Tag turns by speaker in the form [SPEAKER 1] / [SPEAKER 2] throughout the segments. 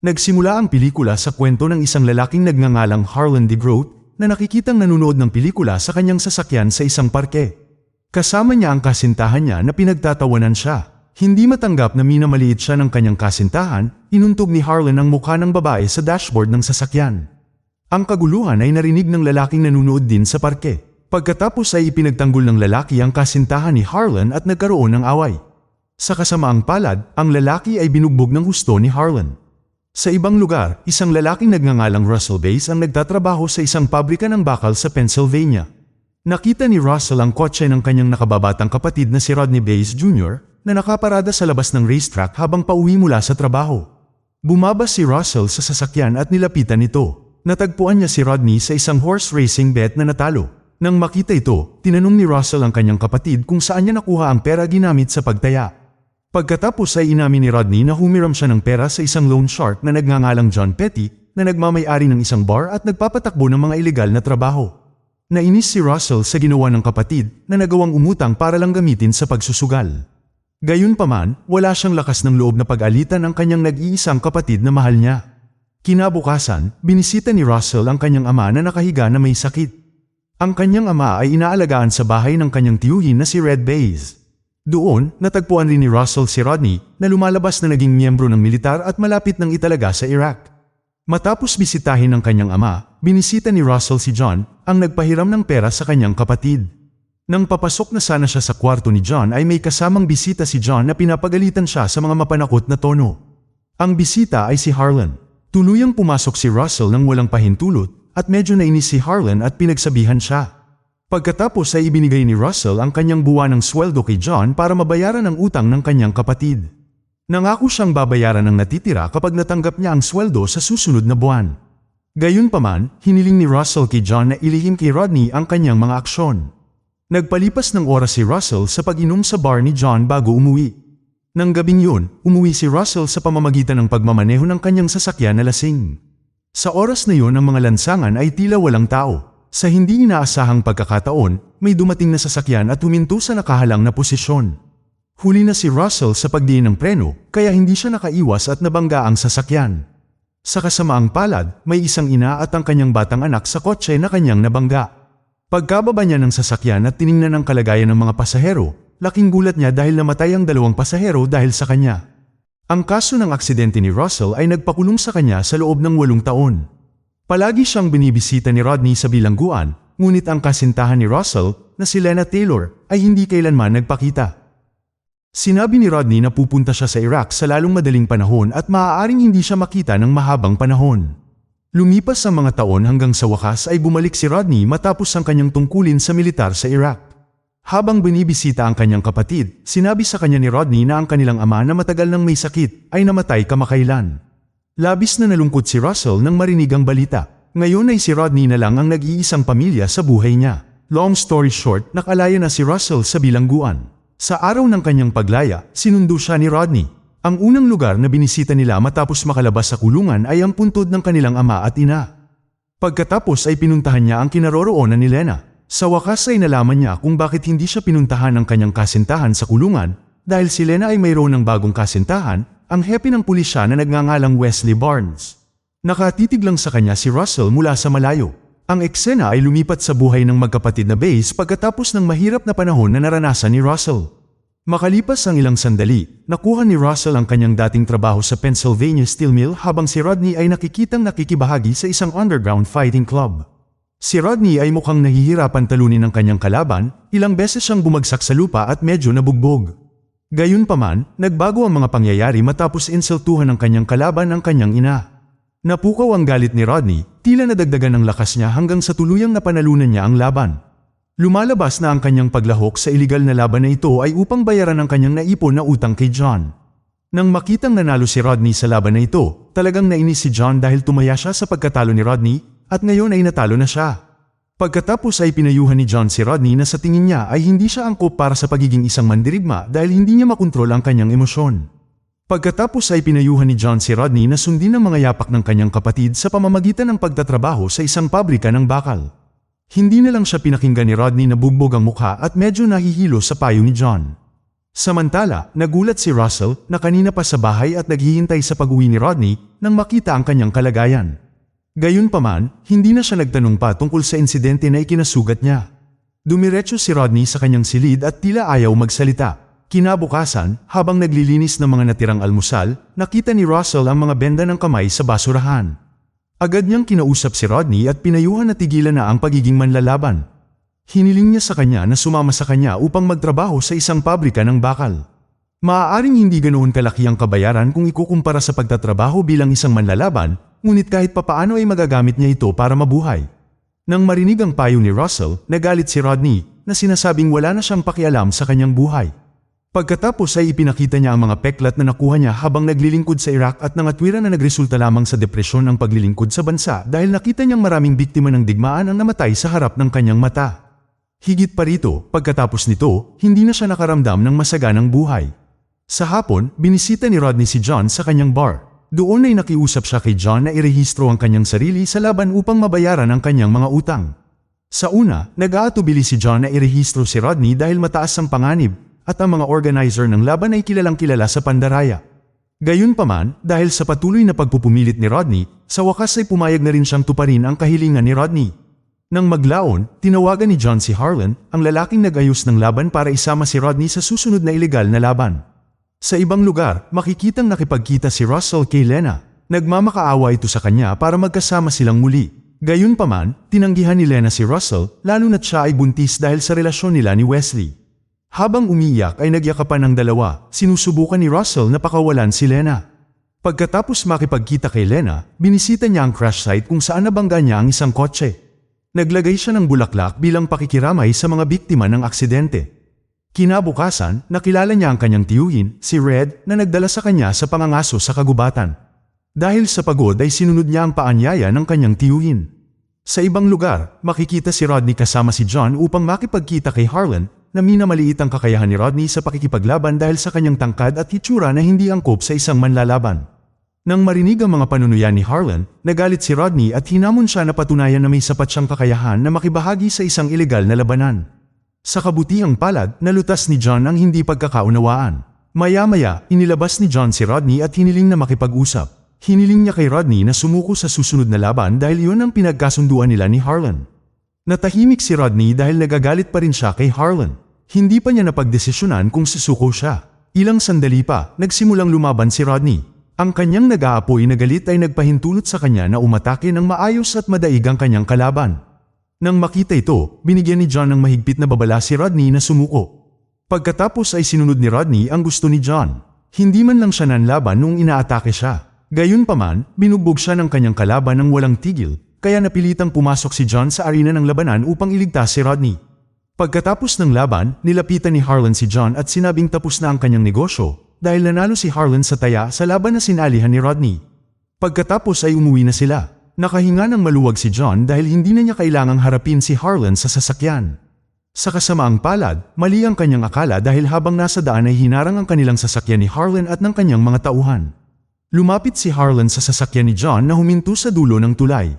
[SPEAKER 1] Nagsimula ang pelikula sa kwento ng isang lalaking nagngangalang Harlan DeGroat na nakikitang nanonood ng pelikula sa kanyang sasakyan sa isang parke. Kasama niya ang kasintahan niya na pinagtatawanan siya. Hindi matanggap na minamaliit siya ng kanyang kasintahan, inuntog ni Harlan ang mukha ng babae sa dashboard ng sasakyan. Ang kaguluhan ay narinig ng lalaking nanonood din sa parke. Pagkatapos ay ipinagtanggol ng lalaki ang kasintahan ni Harlan at nagkaroon ng away. Sa kasamaang palad, ang lalaki ay binugbog ng husto ni Harlan. Sa ibang lugar, isang lalaking nagngangalang Russell Bass ang nagtatrabaho sa isang pabrika ng bakal sa Pennsylvania. Nakita ni Russell ang kotse ng kanyang nakababatang kapatid na si Rodney Bass Jr. na nakaparada sa labas ng racetrack habang pauwi mula sa trabaho. Bumaba si Russell sa sasakyan at nilapitan ito. Natagpuan niya si Rodney sa isang horse racing bet na natalo. Nang makita ito, tinanong ni Russell ang kanyang kapatid kung saan niya nakuha ang pera ginamit sa pagtaya. Pagkatapos ay inamin ni Rodney na humiram siya ng pera sa isang loan shark na nagngangalang John Petty na nagmamay-ari ng isang bar at nagpapatakbo ng mga ilegal na trabaho. Nainis si Russell sa ginawa ng kapatid na nagawang umutang para lang gamitin sa pagsusugal. Gayunpaman, wala siyang lakas ng loob na pag-alitan ang kanyang nag-iisang kapatid na mahal niya. Kinabukasan, binisita ni Russell ang kanyang ama na nakahiga na may sakit. Ang kanyang ama ay inaalagaan sa bahay ng kanyang tiyuhin na si Red Bass. Doon, natagpuan rin ni Russell si Rodney na lumalabas na naging miyembro ng militar at malapit nang italaga sa Iraq. Matapos bisitahin ng kanyang ama, binisita ni Russell si John, ang nagpahiram ng pera sa kanyang kapatid. Nang papasok na sana siya sa kwarto ni John ay may kasamang bisita si John na pinapagalitan siya sa mga mapanakot na tono. Ang bisita ay si Harlan. Tuluyang pumasok si Russell nang walang pahintulot at medyo nainis si Harlan at pinagsabihan siya. Pagkatapos ay ibinigay ni Russell ang kanyang buwanang sweldo kay John para mabayaran ang utang ng kanyang kapatid. Nangako siyang babayaran ang natitira kapag natanggap niya ang sweldo sa susunod na buwan. Gayunpaman, hiniling ni Russell kay John na ilihim kay Rodney ang kanyang mga aksyon. Nagpalipas ng oras si Russell sa pag-inom sa bar ni John bago umuwi. Nang gabing yun, umuwi si Russell sa pamamagitan ng pagmamaneho ng kanyang sasakyan na lasing. Sa oras na yun ang mga lansangan ay tila walang tao. Sa hindi inaasahang pagkakataon, may dumating na sasakyan at huminto sa nakahalang na posisyon. Huli na si Russell sa pagdiin ng preno, kaya hindi siya nakaiwas at nabangga ang sasakyan. Sa kasamaang palad, may isang ina at ang kanyang batang anak sa kotse na kanyang nabangga. Pagkababa niya ng sasakyan at tiningnan ang kalagayan ng mga pasahero, laking gulat niya dahil namatay ang dalawang pasahero dahil sa kanya. Ang kaso ng aksidente ni Russell ay nagpakulong sa kanya sa loob ng 8 taon. Palagi siyang binibisita ni Rodney sa bilangguan, ngunit ang kasintahan ni Russell, na si Lena Taylor, ay hindi kailanman nagpakita. Sinabi ni Rodney na pupunta siya sa Iraq sa lalong madaling panahon at maaaring hindi siya makita ng mahabang panahon. Lumipas ang mga taon hanggang sa wakas ay bumalik si Rodney matapos ang kanyang tungkulin sa militar sa Iraq. Habang binibisita ang kanyang kapatid, sinabi sa kanya ni Rodney na ang kanilang ama na matagal nang may sakit ay namatay kamakailan. Labis na nalungkot si Russell nang marinig ang balita. Ngayon ay si Rodney na lang ang nag-iisang pamilya sa buhay niya. Long story short, nakalaya na si Russell sa bilangguan. Sa araw ng kanyang paglaya, sinundo siya ni Rodney. Ang unang lugar na binisita nila matapos makalabas sa kulungan ay ang puntod ng kanilang ama at ina. Pagkatapos ay pinuntahan niya ang kinaroroonan ni Lena. Sa wakas ay nalaman niya kung bakit hindi siya pinuntahan ng kanyang kasintahan sa kulungan dahil si Lena ay mayroon ng bagong kasintahan, ang hepe ng pulisya na nagngangalang Wesley Barnes. Nakatitig lang sa kanya si Russell mula sa malayo. Ang eksena ay lumipat sa buhay ng magkapatid na Bass pagkatapos ng mahirap na panahon na naranasan ni Russell. Makalipas ang ilang sandali, nakuha ni Russell ang kanyang dating trabaho sa Pennsylvania Steel Mill habang si Rodney ay nakikitang nakikibahagi sa isang underground fighting club. Si Rodney ay mukhang nahihirapan talunin ang kanyang kalaban, ilang beses siyang bumagsak sa lupa at medyo nabugbog. Gayunpaman, nagbago ang mga pangyayari matapos insultuhan ng kanyang kalaban ang kanyang ina. Napukaw ang galit ni Rodney, tila nadagdagan ng lakas niya hanggang sa tuluyang napanalunan niya ang laban. Lumalabas na ang kanyang paglahok sa iligal na laban na ito ay upang bayaran ang kanyang naipon na utang kay John. Nang makitang nanalo si Rodney sa laban na ito, talagang nainis si John dahil tumaya siya sa pagkatalo ni Rodney at ngayon ay natalo na siya. Pagkatapos ay pinayuhan ni John si Rodney na sa tingin niya ay hindi siya angkop para sa pagiging isang mandirigma dahil hindi niya makontrol ang kanyang emosyon. Pagkatapos ay pinayuhan ni John si Rodney na sundin ang mga yapak ng kanyang kapatid sa pamamagitan ng pagtatrabaho sa isang pabrika ng bakal. Hindi na lang siya pinakinggan ni Rodney na bugbog ang mukha at medyo nahihilo sa payo ni John. Samantala, nagulat si Russell na kanina pa sa bahay at naghihintay sa pag-uwi ni Rodney nang makita ang kanyang kalagayan. Gayunpaman, hindi na siya nagtanong pa tungkol sa insidente na ikinasugat niya. Dumiretso si Rodney sa kanyang silid at tila ayaw magsalita. Kinabukasan, habang naglilinis ng mga natirang almusal, nakita ni Russell ang mga benda ng kamay sa basurahan. Agad niyang kinausap si Rodney at pinayuhan na tigilan na ang pagiging manlalaban. Hiniling niya sa kanya na sumama sa kanya upang magtrabaho sa isang pabrika ng bakal. Maaaring hindi ganoon kalaki ang kabayaran kung ikukumpara sa pagtatrabaho bilang isang manlalaban, ngunit kahit papaano ay magagamit niya ito para mabuhay. Nang marinig ang payo ni Russell, nagalit si Rodney na sinasabing wala na siyang pakialam sa kanyang buhay. Pagkatapos ay ipinakita niya ang mga peklat na nakuha niya habang naglilingkod sa Iraq at nangatwiran na nagresulta lamang sa depresyon ang paglilingkod sa bansa dahil nakita niyang maraming biktima ng digmaan ang namatay sa harap ng kanyang mata. Higit pa rito, pagkatapos nito, hindi na siya nakaramdam ng masaganang buhay. Sa hapon, binisita ni Rodney si John sa kanyang bar. Doon ay nakiusap siya kay John na irehistro ang kanyang sarili sa laban upang mabayaran ang kanyang mga utang. Sa una, nag-aatubili si John na irehistro si Rodney dahil mataas ang panganib at ang mga organizer ng laban ay kilalang kilala sa pandaraya. Gayunpaman, dahil sa patuloy na pagpupumilit ni Rodney, sa wakas ay pumayag na rin siyang tuparin ang kahilingan ni Rodney. Nang maglaon, tinawagan ni John si Harlan, ang lalaking nag-ayos ng laban para isama si Rodney sa susunod na ilegal na laban. Sa ibang lugar, makikitang nakipagkita si Russell kay Lena. Nagmamakaawa ito sa kanya para magkasama silang muli. Gayunpaman, tinanggihan ni Lena si Russell, lalo na't siya ay buntis dahil sa relasyon nila ni Wesley. Habang umiiyak ay nagyakapan ang dalawa, sinusubukan ni Russell na pakawalan si Lena. Pagkatapos makipagkita kay Lena, binisita niya ang crash site kung saan nabangga niya ang isang kotse. Naglagay siya ng bulaklak bilang pakikiramay sa mga biktima ng aksidente. Kinabukasan, nakilala niya ang kanyang tiyuhin, si Red, na nagdala sa kanya sa pangangaso sa kagubatan. Dahil sa pagod ay sinunod niya ang paanyaya ng kanyang tiyuhin. Sa ibang lugar, makikita si Rodney kasama si John upang makipagkita kay Harlan, na minamaliit ang kakayahan ni Rodney sa pakikipaglaban dahil sa kanyang tangkad at hitsura na hindi angkop sa isang manlalaban. Nang marinig ang mga panunuyan ni Harlan, nagalit si Rodney at hinamon siya na patunayan na may sapat siyang kakayahan na makibahagi sa isang ilegal na labanan. Sa kabutihang palad, nalutas ni John ang hindi pagkakaunawaan. Maya-maya, inilabas ni John si Rodney at hiniling na makipag-usap. Hiniling niya kay Rodney na sumuko sa susunod na laban dahil iyon ang pinagkasunduan nila ni Harlan. Natahimik si Rodney dahil nagagalit pa rin siya kay Harlan. Hindi pa niya napagdesisyonan kung susuko siya. Ilang sandali pa, nagsimulang lumaban si Rodney. Ang kanyang nag-aapoy na galit ay nagpahintulot sa kanya na umatake ng maayos at madaig ang kanyang kalaban. Nang makita ito, binigyan ni John ng mahigpit na babala si Rodney na sumuko. Pagkatapos ay sinunod ni Rodney ang gusto ni John. Hindi man lang siya nanlaban nung inaatake siya. Gayunpaman, binugbog siya ng kanyang kalaban ng walang tigil, kaya napilitang pumasok si John sa arena ng labanan upang iligtas si Rodney. Pagkatapos ng laban, nilapitan ni Harlan si John at sinabing tapos na ang kanyang negosyo dahil nanalo si Harlan sa taya sa laban na sinalihan ni Rodney. Pagkatapos ay umuwi na sila. Nakahinga ng maluwag si John dahil hindi na niya kailangang harapin si Harlan sa sasakyan. Sa kasamaang palad, mali ang kanyang akala dahil habang nasa daan ay hinarang ang kanilang sasakyan ni Harlan at ng kanyang mga tauhan. Lumapit si Harlan sa sasakyan ni John na huminto sa dulo ng tulay.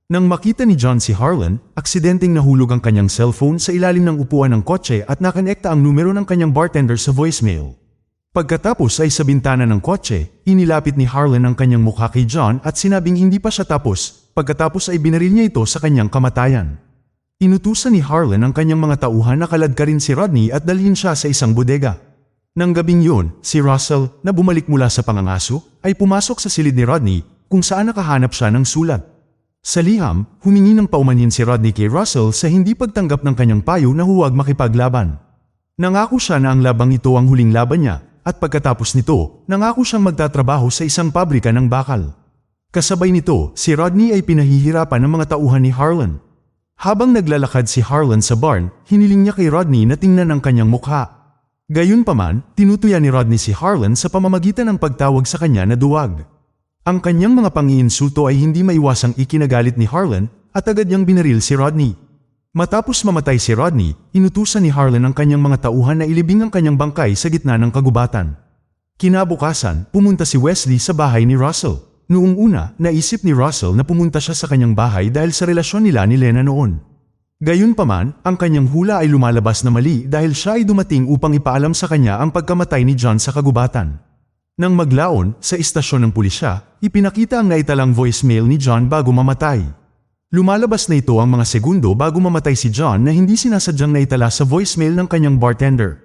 [SPEAKER 1] Nang makita ni John si Harlan, aksidenteng nahulog ang kanyang cellphone sa ilalim ng upuan ng kotse at nakonekta ang numero ng kanyang bartender sa voicemail. Pagkatapos ay sa bintana ng kotse, inilapit ni Harlan ang kanyang mukha kay John at sinabing hindi pa siya tapos, pagkatapos ay binaril niya ito sa kanyang kamatayan. Inutusan ni Harlan ang kanyang mga tauhan na kaladkarin si Rodney at dalhin siya sa isang bodega. Nang gabing yun, si Russell, na bumalik mula sa pangangaso, ay pumasok sa silid ni Rodney kung saan nakahanap siya ng sulat. Sa liham, humingi ng paumanhin si Rodney kay Russell sa hindi pagtanggap ng kanyang payo na huwag makipaglaban. Nangako siya na ang labang ito ang huling laban niya, at pagkatapos nito, nangako siyang magtatrabaho sa isang pabrika ng bakal. Kasabay nito, si Rodney ay pinahihirapan ng mga tauhan ni Harlan. Habang naglalakad si Harlan sa barn, hiniling niya kay Rodney na tingnan ang kanyang mukha. Gayunpaman, tinutuya ni Rodney si Harlan sa pamamagitan ng pagtawag sa kanya na duwag. Ang kanyang mga pangiinsulto ay hindi maiwasang ikinagalit ni Harlan at agad niyang binaril si Rodney. Matapos mamatay si Rodney, inutusan ni Harlan ang kanyang mga tauhan na ilibing ang kanyang bangkay sa gitna ng kagubatan. Kinabukasan, pumunta si Wesley sa bahay ni Russell. Noong una, naisip ni Russell na pumunta siya sa kanyang bahay dahil sa relasyon nila ni Lena noon. Gayunpaman, ang kanyang hula ay lumalabas na mali dahil siya ay dumating upang ipaalam sa kanya ang pagkamatay ni John sa kagubatan. Nang maglaon, sa istasyon ng pulisya, ipinakita ang naitalang voicemail ni John bago mamatay. Lumalabas na ito ang mga segundo bago mamatay si John na hindi sinasadyang naitala sa voicemail ng kanyang bartender.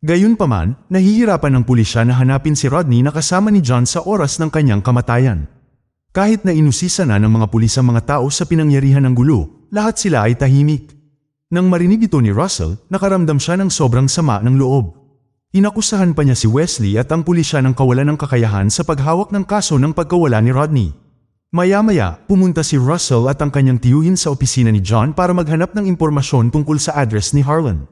[SPEAKER 1] Gayunpaman, nahihirapan ng pulisya na hanapin si Rodney na kasama ni John sa oras ng kanyang kamatayan. Kahit na inusisa na ng mga pulis ang mga tao sa pinangyarihan ng gulo, lahat sila ay tahimik. Nang marinig ito ni Russell, nakaramdam siya ng sobrang sama ng loob. Inakusahan pa niya si Wesley at ang pulisya ng kawalan ng kakayahan sa paghawak ng kaso ng pagkawala ni Rodney. Maya-maya, pumunta si Russell at ang kanyang tiyuhin sa opisina ni John para maghanap ng impormasyon tungkol sa address ni Harlan.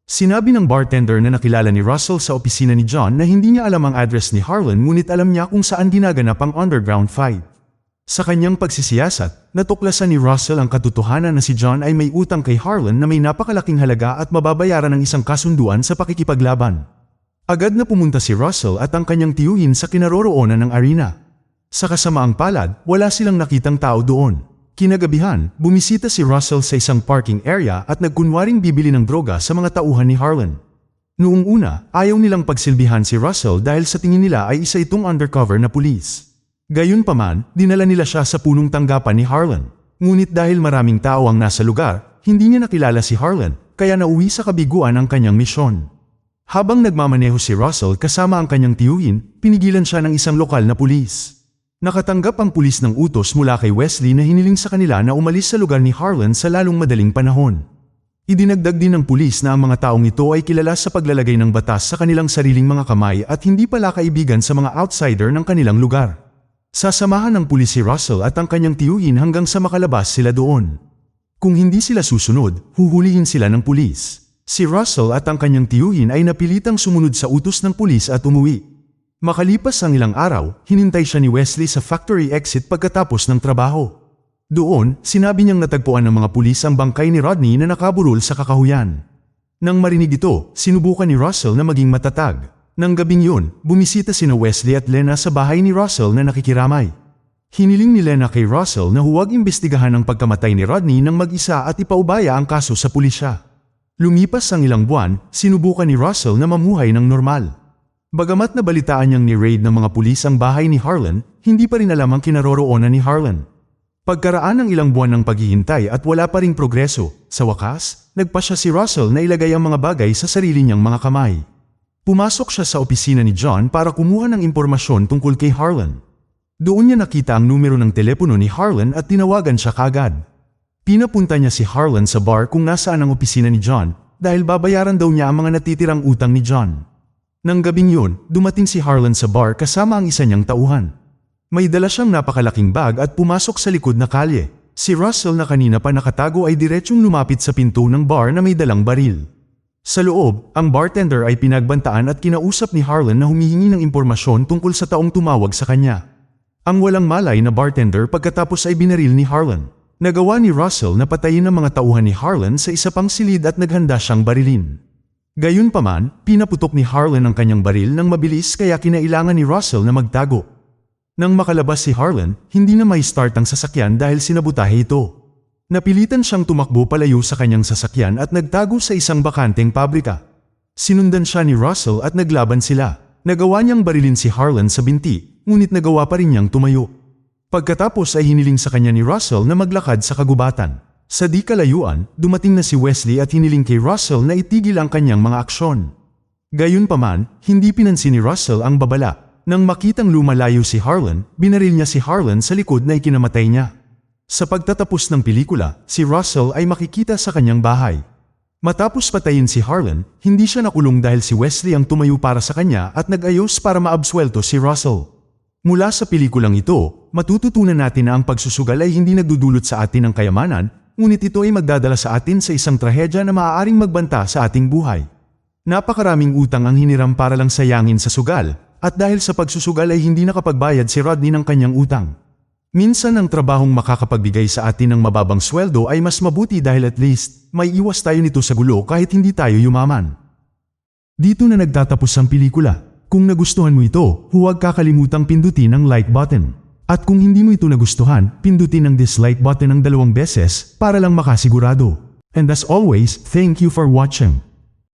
[SPEAKER 1] Sinabi ng bartender na nakilala ni Russell sa opisina ni John na hindi niya alam ang address ni Harlan ngunit alam niya kung saan ginaganap ang underground fight. Sa kanyang pagsisiyasat, natuklasan ni Russell ang katotohanan na si John ay may utang kay Harlan na may napakalaking halaga at mababayaran ng isang kasunduan sa pakikipaglaban. Agad na pumunta si Russell at ang kanyang tiyuhin sa kinaroroonan ng arena. Sa kasamaang palad, wala silang nakitang tao doon. Kinagabihan, bumisita si Russell sa isang parking area at nagkunwaring bibili ng droga sa mga tauhan ni Harlan. Noong una, ayaw nilang pagsilbihan si Russell dahil sa tingin nila ay isa itong undercover na pulis. Gayunpaman, dinala nila siya sa punong tanggapan ni Harlan. Ngunit dahil maraming tao ang nasa lugar, hindi niya nakilala si Harlan, kaya nauwi sa kabiguan ang kanyang misyon. Habang nagmamaneho si Russell kasama ang kanyang tiyuhin, pinigilan siya ng isang lokal na pulis. Nakatanggap ang pulis ng utos mula kay Wesley na hiniling sa kanila na umalis sa lugar ni Harlan sa lalong madaling panahon. Idinagdag din ng pulis na ang mga taong ito ay kilala sa paglalagay ng batas sa kanilang sariling mga kamay at hindi pala kaibigan sa mga outsider ng kanilang lugar. Sasamahan ng pulis si Russell at ang kanyang tiyuhin hanggang sa makalabas sila doon. Kung hindi sila susunod, huhulihin sila ng pulis. Si Russell at ang kanyang tiyuhin ay napilitang sumunod sa utos ng pulis at umuwi. Makalipas ang ilang araw, hinintay siya ni Wesley sa factory exit pagkatapos ng trabaho. Doon, sinabi niyang natagpuan ng mga pulis ang bangkay ni Rodney na nakaburol sa kakahuyan. Nang marinig ito, sinubukan ni Russell na maging matatag. Nang gabing yun, bumisita sina Wesley at Lena sa bahay ni Russell na nakikiramay. Hiniling ni Lena kay Russell na huwag imbestigahan ang pagkamatay ni Rodney nang mag-isa at ipaubaya ang kaso sa pulisya. Lumipas ang ilang buwan, sinubukan ni Russell na mamuhay ng normal. Bagamat nabalitaan niyang ni-raid ng mga pulis ang bahay ni Harlan, hindi pa rin alam ang kinaroroonan ni Harlan. Pagkaraan ng ilang buwan ng paghihintay at wala pa ring progreso, sa wakas, nagpasya si Russell na ilagay ang mga bagay sa sarili niyang mga kamay. Pumasok siya sa opisina ni John para kumuha ng impormasyon tungkol kay Harlan. Doon niya nakita ang numero ng telepono ni Harlan at tinawagan siya kaagad. Pinapunta niya si Harlan sa bar kung nasaan ang opisina ni John dahil babayaran daw niya ang mga natitirang utang ni John. Nang gabing yun, dumating si Harlan sa bar kasama ang isa niyang tauhan. May dala siyang napakalaking bag at pumasok sa likod na kalye. Si Russell na kanina pa nakatago ay diretsyong lumapit sa pinto ng bar na may dalang baril. Sa loob, ang bartender ay pinagbantaan at kinausap ni Harlan na humihingi ng impormasyon tungkol sa taong tumawag sa kanya. Ang walang malay na bartender pagkatapos ay binaril ni Harlan. Nagawa ni Russell na patayin ang mga tauhan ni Harlan sa isa pang silid at naghanda siyang barilin. Gayunpaman, pinaputok ni Harlan ang kanyang baril ng mabilis kaya kinailangan ni Russell na magtago. Nang makalabas si Harlan, hindi na may start ang sasakyan dahil sinabutahe ito. Napilitan siyang tumakbo palayo sa kanyang sasakyan at nagtago sa isang bakanteng pabrika. Sinundan siya ni Russell at naglaban sila. Nagawa niyang barilin si Harlan sa binti, ngunit nagawa pa rin niyang tumayo. Pagkatapos ay hiniling sa kanya ni Russell na maglakad sa kagubatan. Sa di kalayuan, dumating na si Wesley at hiniling kay Russell na itigil ang kanyang mga aksyon. Gayunpaman, hindi pinansin ni Russell ang babala. Nang makitang lumalayo si Harlan, binaril niya si Harlan sa likod na ikinamatay niya. Sa pagtatapos ng pelikula, si Russell ay makikita sa kanyang bahay. Matapos patayin si Harlan, hindi siya nakulong dahil si Wesley ang tumayo para sa kanya at nag-ayos para maabsuelto si Russell. Mula sa pelikulang ito, matututunan natin na ang pagsusugal ay hindi nagdudulot sa atin ng kayamanan, ngunit ito ay magdadala sa atin sa isang trahedya na maaaring magbanta sa ating buhay. Napakaraming utang ang hiniram para lang sayangin sa sugal, at dahil sa pagsusugal ay hindi nakapagbayad si Rodney ng kanyang utang. Minsan ang trabahong makakapagbigay sa atin ng mababang sweldo ay mas mabuti dahil at least, may iwas tayo nito sa gulo kahit hindi tayo yumaman. Dito na nagtatapos ang pelikula. Kung nagustuhan mo ito, huwag kakalimutang pindutin ang like button. At kung hindi mo ito nagustuhan, pindutin ang dislike button ng 2 beses para lang makasigurado. And as always, thank you for watching.